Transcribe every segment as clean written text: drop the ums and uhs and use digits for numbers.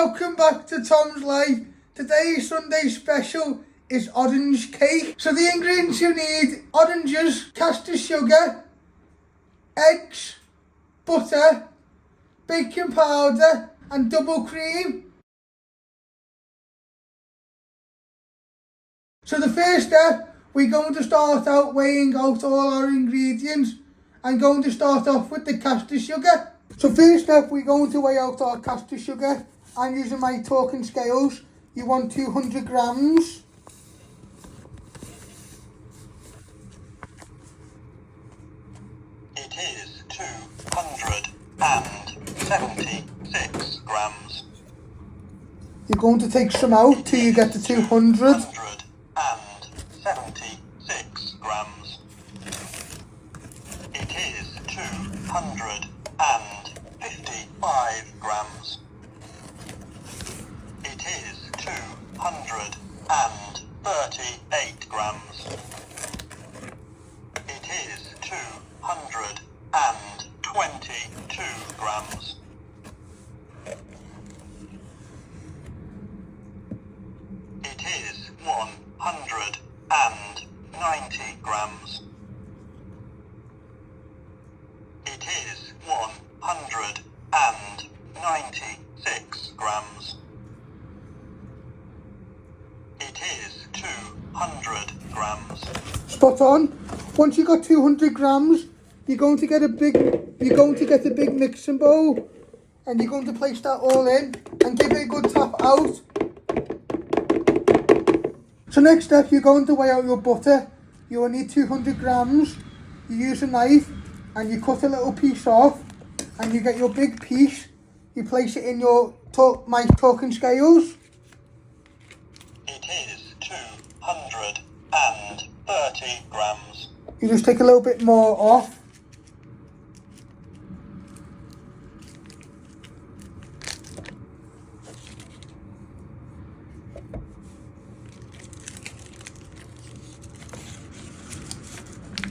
welcome back to Tom's Life. Today's Sunday special is orange cake. So the ingredients you need: oranges, caster sugar, eggs, butter, baking powder and double cream. So the first step, we're going to start out weighing out all our ingredients. I'm going to start off with the caster sugar. So first up, we're going to weigh out our caster sugar. I'm using my talking scales. You want 200 grams. It is 276 grams. You're going to take some out till you get to 200. 276 grams. It is 255 grams. It is 238 grams. It is 222 grams. It is 190 grams. It is 196 grams. It is 200 grams. Spot on. Once you got 200 grams, you're going to get a big mixing bowl, and you're going to place that all in and give it a good tap out. So next step, you're going to weigh out your butter. You will need 200 grams. You use a knife and you cut a little piece off, and you get your big piece. You place it in your my talking scales. It is 230 grams. You just take a little bit more off.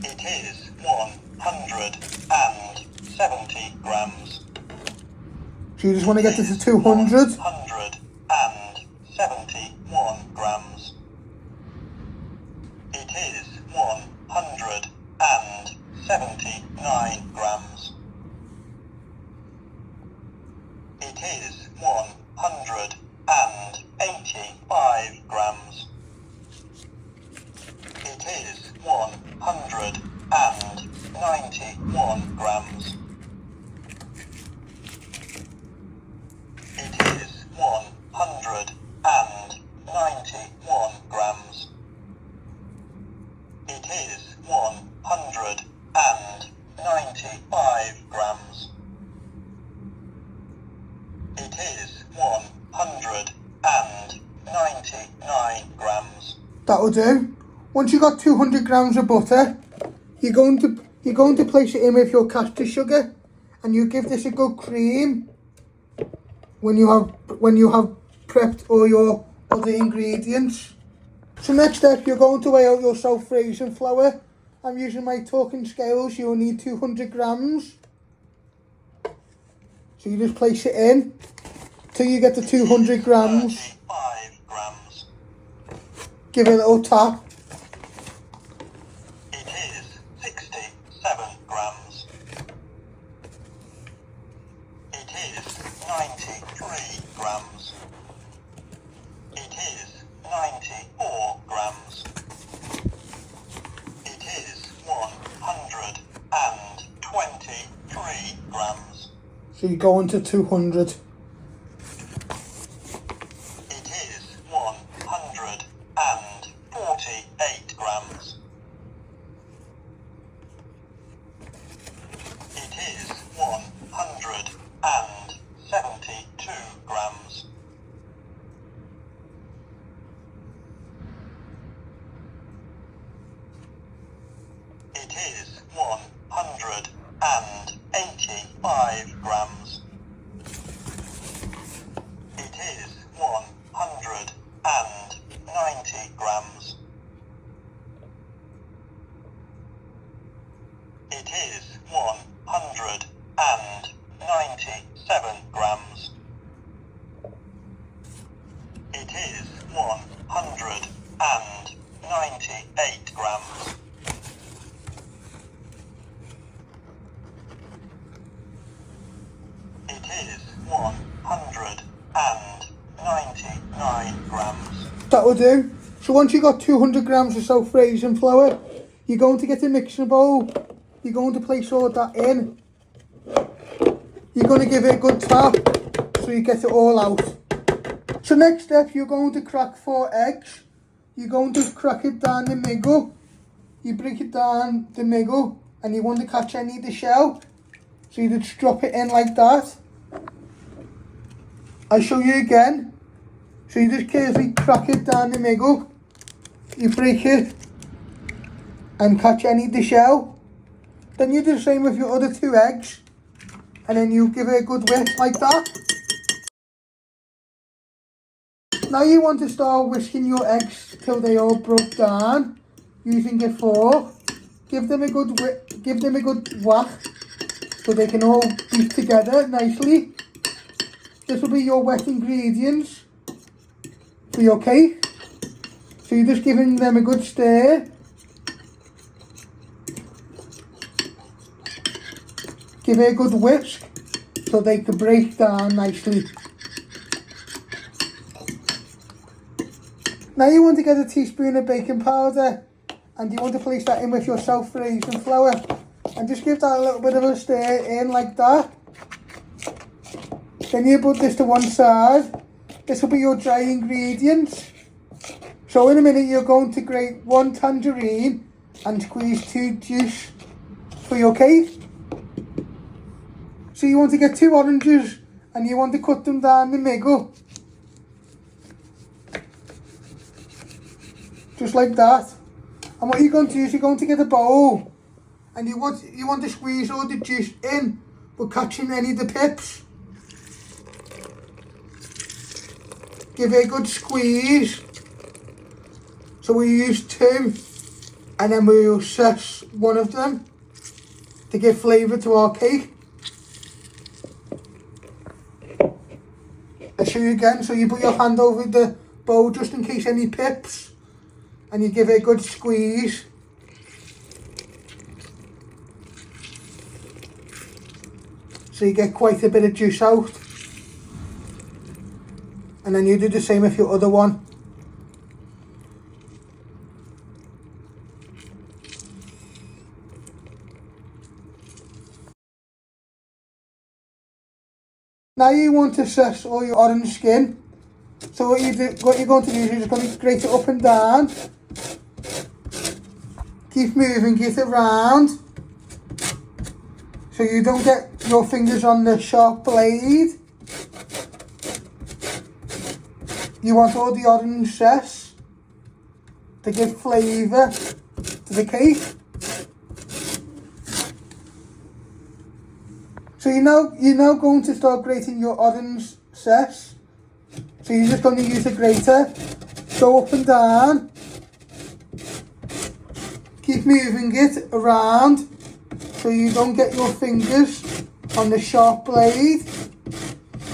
It is 170 grams. So you just want to get to 200. 171 grams. It is 179 grams. It is 185 grams. It is 191 grams. It is 191 grams. It is 195 grams. It is 199 grams. That'll do. Once you got 200 grams of butter, you're going to place it in with your caster sugar, and you give this a good cream when you have prepped all your other ingredients. So next step, you're going to weigh out your self-raising flour. I'm using my talking scales. You'll need 200 grams. So you just place it in till you get to 200 grams. 35 grams. Give it a little tap. It is 67 grams. It is 93 grams. It is 94 grams. It is 123 grams. So you go into 200. It is 148 grams. It is 172 grams. It is 185 grams. 199 grams. That'll do. So once you've got 200 grams of self-raising flour, you're going to get a mixing bowl. You're going to place all that in. You're going to give it a good tap so you get it all out. So next step, you're going to crack 4 eggs. You're going to crack it down the middle. You break it down the middle and you want to catch any of the shell. So you just drop it in like that. I'll show you again. So you just carefully crack it down the middle. You break it and catch any of the shell. Then you do the same with your other 2 eggs. And then you give it a good whisk like that. Now you want to start whisking your eggs till they all broke down using a fork. Give them a good whack so they can all beat together nicely. This will be your wet ingredients for your cake. So you're just giving them a good stir. Give it a good whisk so they can break down nicely. Now you want to get a teaspoon of baking powder and you want to place that in with your self-raising flour and just give that a little bit of a stir in like that. Then you put this to one side. This will be your dry ingredients. So in a minute you're going to grate 1 tangerine and squeeze 2 juice for your cake. So you want to get 2 oranges and you want to cut them down the middle. Just like that. And what you're going to do is you're going to get a bowl and you want to squeeze all the juice in but catching any of the pips. Give it a good squeeze. So we use 2 and then we'll zest 1 of them to give flavour to our cake. I'll show you again. So you put your hand over the bowl just in case any pips. And you give it a good squeeze. So you get quite a bit of juice out. And then you do the same with your other one. Now you want to zest all your orange skin. So what you're going to do is you're just going to grate it up and down. Keep moving it around so you don't get your fingers on the sharp blade. You want all the orange zest to give flavour to the cake. So you're now going to start grating your orange zest. So you're just going to use a grater, go up and down, keep moving it around so you don't get your fingers on the sharp blade.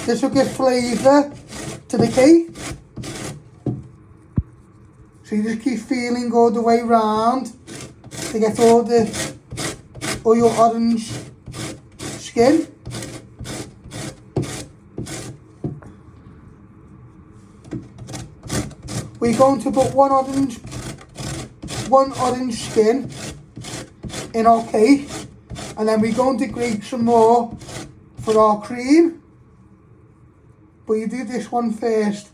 This will give flavour to the cake. So you just keep feeling all the way round to get all your orange skin. We're going to put one orange skin in our cake and then we're going to grate some more for our cream. But you do this one first.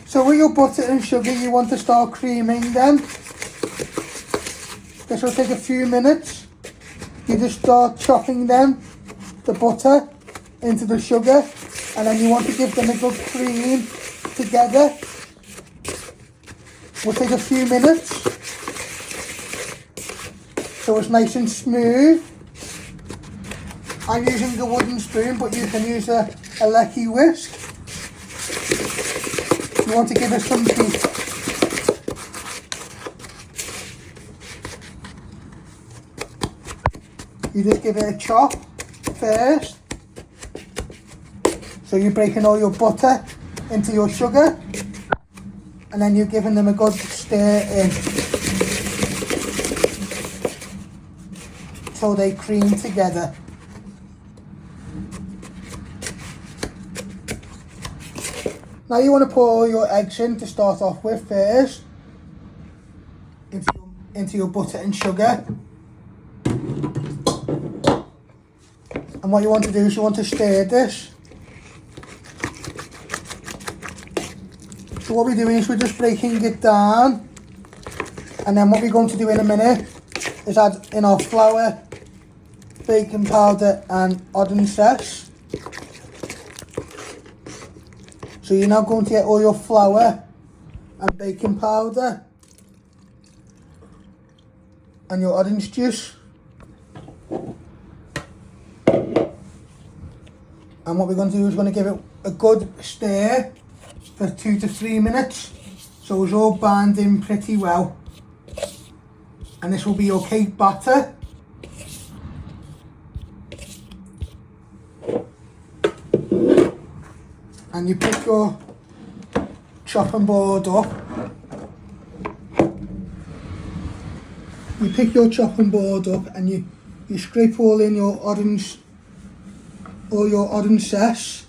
So with your butter and sugar, you want to start creaming them. This will take a few minutes. You just start chopping them, the butter, into the sugar, and then you want to give them a good cream together. Will take a few minutes, so it's nice and smooth. I'm using a wooden spoon, but you can use a lecky whisk. You want to give it some heat. You just give it a chop first. So you're breaking all your butter into your sugar, and then you're giving them a good stir in till they cream together. Now you want to pour all your eggs in to start off with first, into your butter and sugar. And what you want to do is you want to stir this. So what we're doing is we're just breaking it down, and then what we're going to do in a minute is add in our flour, baking powder and oven zest. So you're now going to get all your flour and baking powder and your orange juice. And what we're going to do is we're going to give it a good stir for 2 to 3 minutes, so it's all bound in pretty well. And this will be your cake batter. And you pick your chopping board up. You pick your chopping board up and you scrape all in your orange zest.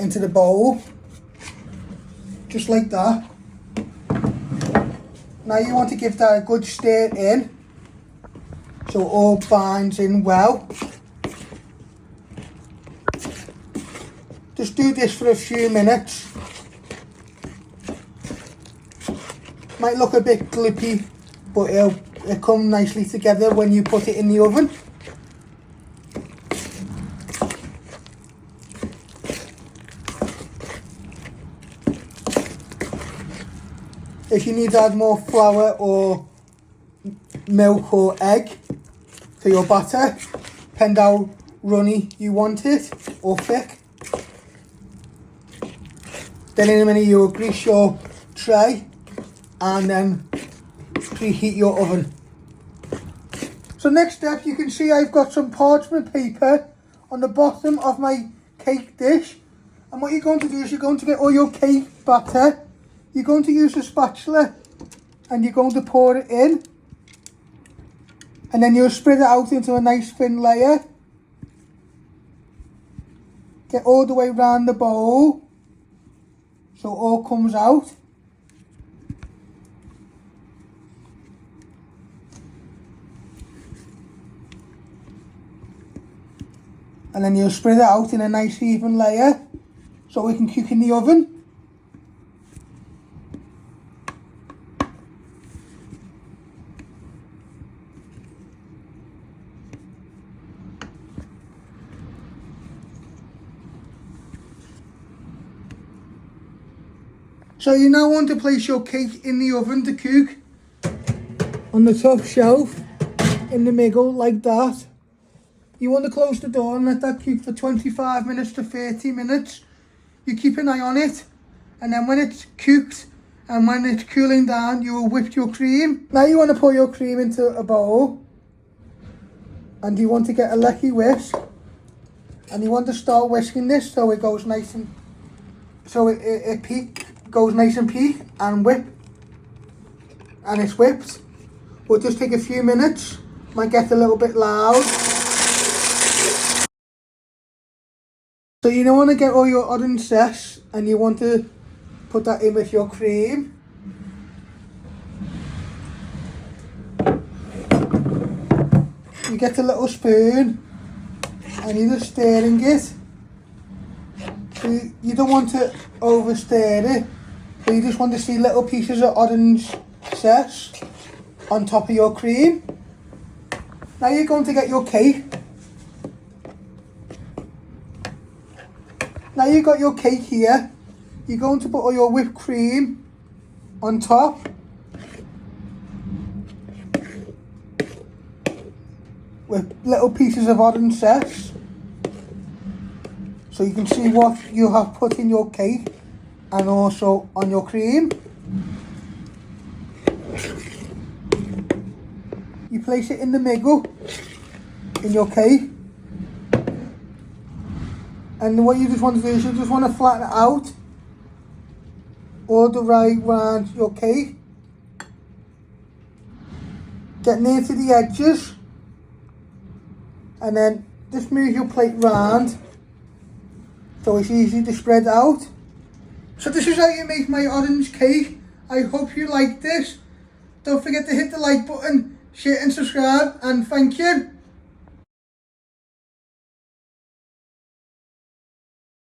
Into the bowl, just like that. Now you want to give that a good stir in, so it all binds in well. Just do this for a few minutes. Might look a bit glippy, but it'll come nicely together when you put it in the oven. If you need to add more flour or milk or egg to your batter, depend how runny you want it or thick. Then in a minute you will grease your tray and then preheat your oven. So next step, you can see I've got some parchment paper on the bottom of my cake dish, and what you're going to do is you're going to get all your cake batter. You're going to use a spatula and you're going to pour it in, and then you'll spread it out into a nice thin layer. Get all the way around the bowl so it all comes out. And then you'll spread it out in a nice even layer so we can cook in the oven. So you now want to place your cake in the oven to cook on the top shelf in the middle like that. You want to close the door and let that cook for 25 minutes to 30 minutes. You keep an eye on it, and then when it's cooked and when it's cooling down, you will whip your cream. Now you want to pour your cream into a bowl, and you want to get a lucky whisk, and you want to start whisking this so it goes nice and goes nice and peak and whip, and it's whipped. Will just take a few minutes, might get a little bit loud. So you don't want to get all your orange zest and you want to put that in with your cream. You get a little spoon and you're just stirring it. So you don't want to over stir it, but you just want to see little pieces of orange zest on top of your cream. Now you're going to get your cake. Now you've got your cake here, you're going to put all your whipped cream on top. With little pieces of orange zest. so you can see what you have put in your cake and also on your cream. You place it in the middle in your cake, and what you just want to do is you just want to flatten it out all the way around your cake. Get near to the edges, and then just move your plate round so it's easy to spread out. So this is how you make my orange cake. I hope you like this. Don't forget to hit the like button, share and subscribe, and thank you.